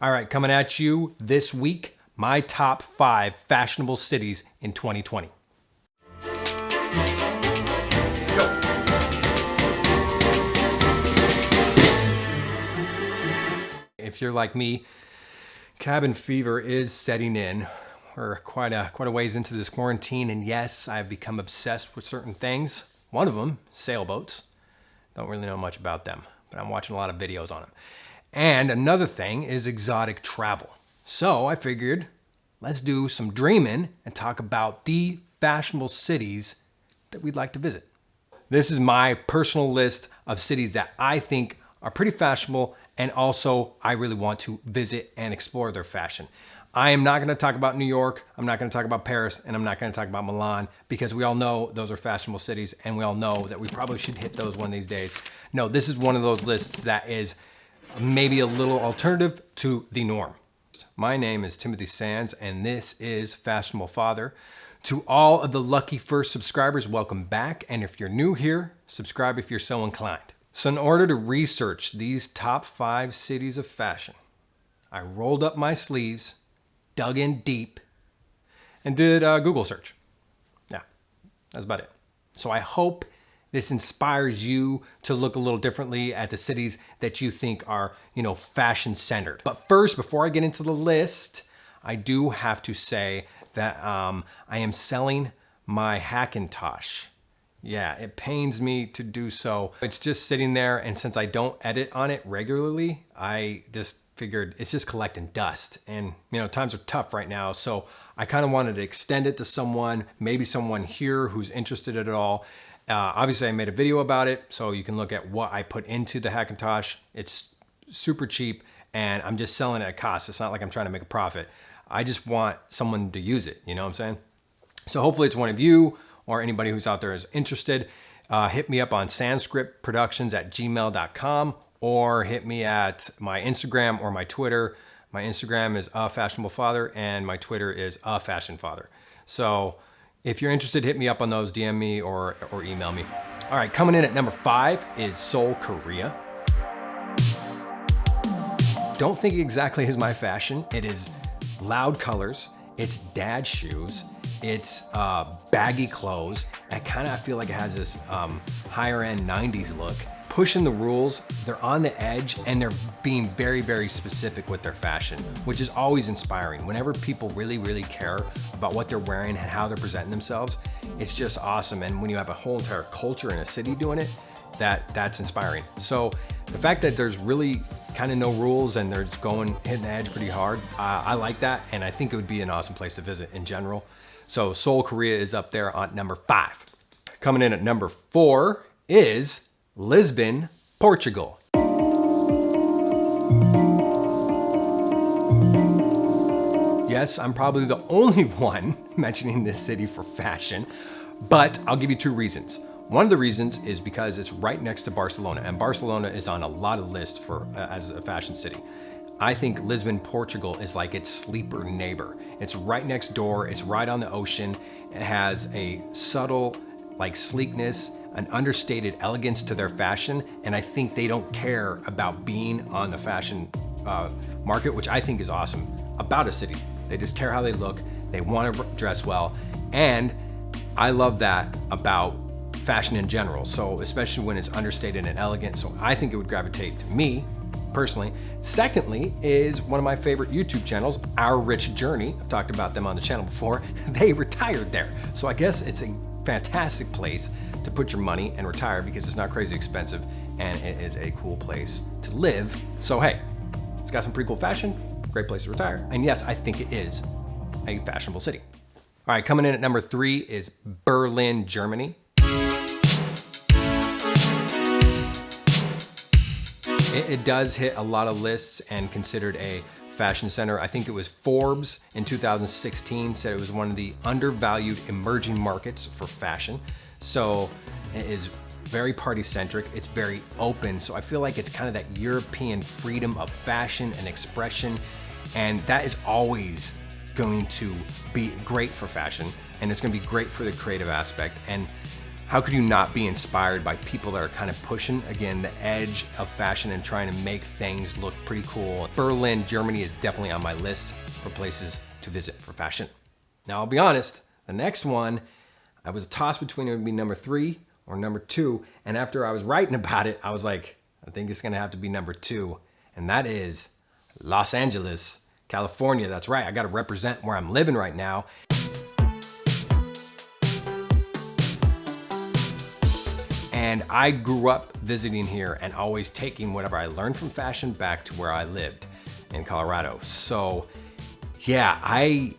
All right, coming at you this week, my top 5 fashionable cities in 2020. If you're like me, cabin fever is setting in. We're quite a ways into this quarantine, and yes, I've become obsessed with certain things. One of them, sailboats. Don't really know much about them, but I'm watching a lot of videos on them. And another thing is exotic travel. So I figured, let's do some dreaming and talk about the fashionable cities that we'd like to visit. This is my personal list of cities that I think are pretty fashionable, and also I really want to visit and explore their fashion. I am not going to talk about New York, I'm not going to talk about Paris, and I'm not going to talk about Milan, because we all know those are fashionable cities, and we all know that we probably should hit those one of these days. No, this is one of those lists that is maybe a little alternative to the norm. My name is Timothy Sands, and this is Fashionable Father. To all of the lucky first subscribers, welcome back. And if you're new here, subscribe if you're so inclined. So in order to research these top 5 cities of fashion, I rolled up my sleeves, dug in deep, and did a Google search. Yeah, that's about it. So I hope this inspires you to look a little differently at the cities that you think are, fashion centered. But first, before I get into the list, I do have to say that I am selling my Hackintosh. Yeah, it pains me to do so. It's just sitting there, and since I don't edit on it regularly, I just figured it's just collecting dust. And times are tough right now, so I kind of wanted to extend it to someone, maybe someone here who's interested at all. Obviously, I made a video about it, so you can look at what I put into the Hackintosh. It's super cheap, and I'm just selling it at cost. It's not like I'm trying to make a profit. I just want someone to use it, you know what I'm saying? So hopefully it's one of you or anybody who's out there is interested. Hit me up on sanscriptproductions@gmail.com, or hit me at my Instagram or my Twitter. My Instagram is @fashionablefather, and my Twitter is @fashionfather. So if you're interested, hit me up on those, DM me or email me. All right, coming in at number 5 is Seoul, Korea. Don't think exactly is my fashion. It is loud colors, it's dad shoes, it's baggy clothes. I feel like it has this higher end 90s look. Pushing the rules, they're on the edge, and they're being very, very specific with their fashion, which is always inspiring. Whenever people really, really care about what they're wearing and how they're presenting themselves, it's just awesome. And when you have a whole entire culture in a city doing it, that's inspiring. So the fact that there's really kind of no rules and they're just hitting the edge pretty hard, I like that, and I think it would be an awesome place to visit in general. So Seoul, Korea is up there on number 5. Coming in at number 4 is Lisbon, Portugal. Yes, I'm probably the only one mentioning this city for fashion, but I'll give you 2 reasons. One of the reasons is because it's right next to Barcelona, and Barcelona is on a lot of lists for as a fashion city. I think Lisbon, Portugal is like its sleeper neighbor. It's right next door, it's right on the ocean. It has a subtle sleekness, an understated elegance to their fashion, and I think they don't care about being on the fashion market, which I think is awesome about a city. They just care how they look, they want to dress well, and I love that about fashion in general, so especially when it's understated and elegant. So I think it would gravitate to me personally. Secondly is one of my favorite YouTube channels, Our Rich Journey. I've talked about them on the channel before. They retired there, so I guess it's a fantastic place to put your money and retire, because it's not crazy expensive and it is a cool place to live. So hey, it's got some pretty cool fashion, great place to retire, and yes, I think it is a fashionable city. All right, coming in at number 3 is Berlin, Germany. It does hit a lot of lists and considered a fashion center. I think it was Forbes in 2016 said it was one of the undervalued emerging markets for fashion. So it is very party centric, it's very open. So I feel like it's kind of that European freedom of fashion and expression. And that is always going to be great for fashion. And it's gonna be great for the creative aspect. And How could you not be inspired by people that are kind of pushing, again, the edge of fashion and trying to make things look pretty cool? Berlin, Germany is definitely on my list for places to visit for fashion. Now, I'll be honest, the next one, I was tossed between it would be number 3 or number 2. And after I was writing about it, I was like, I think it's gonna have to be number 2. And that is Los Angeles, California. That's right, I gotta represent where I'm living right now. And I grew up visiting here and always taking whatever I learned from fashion back to where I lived in Colorado. So yeah, I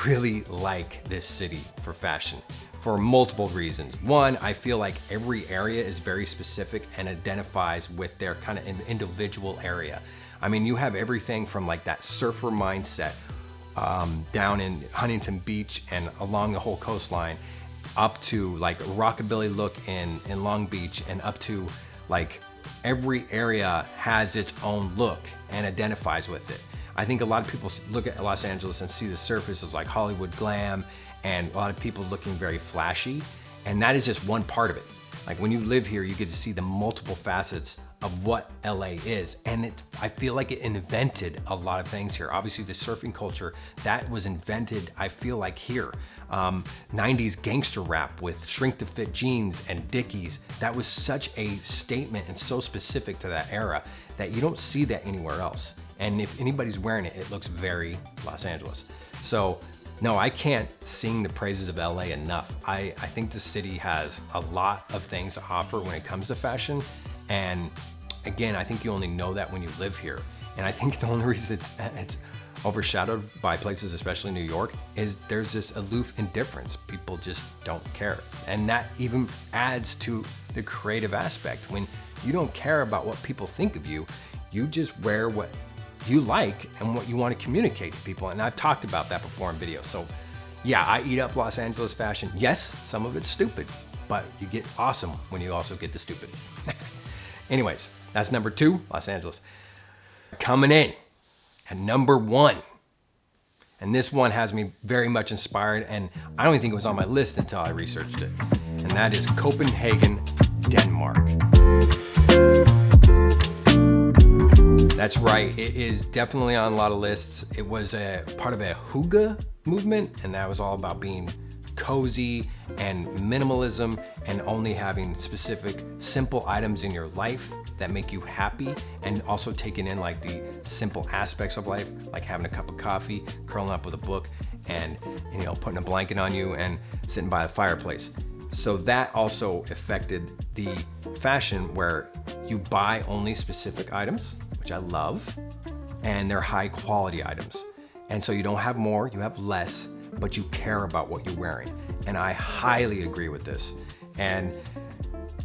really like this city for fashion for multiple reasons. One, I feel like every area is very specific and identifies with their kind of individual area. I mean, you have everything from like that surfer mindset down in Huntington Beach and along the whole coastline, up to like a rockabilly look in Long Beach, and up to like every area has its own look and identifies with it. I think a lot of people look at Los Angeles and see the surface as like Hollywood glam and a lot of people looking very flashy. And that is just one part of it. Like when you live here, you get to see the multiple facets of what LA is. And I feel like it invented a lot of things here. Obviously the surfing culture, that was invented, I feel like here. 90s gangster rap with shrink to fit jeans and Dickies. That was such a statement and so specific to that era that you don't see that anywhere else. And if anybody's wearing it, it looks very Los Angeles. So no, I can't sing the praises of LA enough. I think the city has a lot of things to offer when it comes to fashion. And again, I think you only know that when you live here. And I think the only reason it's overshadowed by places, especially New York, is there's this aloof indifference. People just don't care. And that even adds to the creative aspect. When you don't care about what people think of you, you just wear what you like and what you want to communicate to people. And I've talked about that before in videos. So yeah, I eat up Los Angeles fashion. Yes, some of it's stupid, but you get awesome when you also get the stupid. Anyways, that's number 2, Los Angeles. Coming in at number 1. And this one has me very much inspired, and I don't even think it was on my list until I researched it. And that is Copenhagen, Denmark. That's right, it is definitely on a lot of lists. It was a part of a hygge movement, and that was all about being cozy and minimalism and only having specific simple items in your life that make you happy, and also taking in like the simple aspects of life, like having a cup of coffee, curling up with a book, and putting a blanket on you and sitting by the fireplace. So that also affected the fashion where you buy only specific items, which I love, and they're high quality items. And so you don't have more, you have less, but you care about what you're wearing. And I highly agree with this. And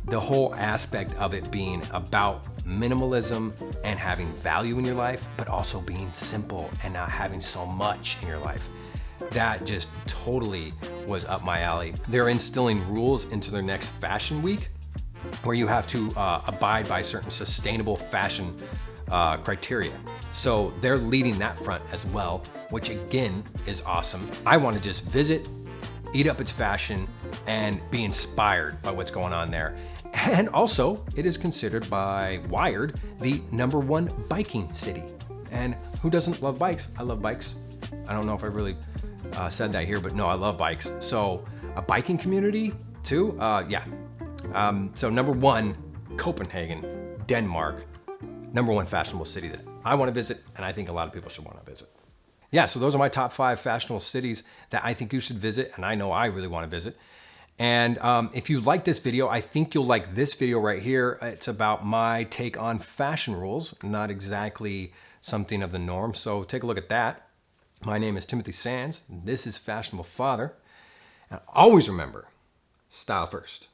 the whole aspect of it being about minimalism and having value in your life, but also being simple and not having so much in your life. That just totally was up my alley. They're instilling rules into their next fashion week where you have to abide by certain sustainable fashion criteria. So they're leading that front as well, which again is awesome. I want to just visit, eat up its fashion, and be inspired by what's going on there. And also, it is considered by Wired the #1 biking city. And who doesn't love bikes? I love bikes. I don't know if I really said that here, but no, I love bikes. So a biking community too, yeah. So #1, Copenhagen, Denmark, #1 fashionable city that I want to visit, and I think a lot of people should want to visit. Yeah, so those are my top 5 fashionable cities that I think you should visit, and I know I really want to visit. And if you like this video, I think you'll like this video right here. It's about my take on fashion rules, not exactly something of the norm. So take a look at that. My name is Timothy Sands. This is Fashionable Father. And always remember, style first.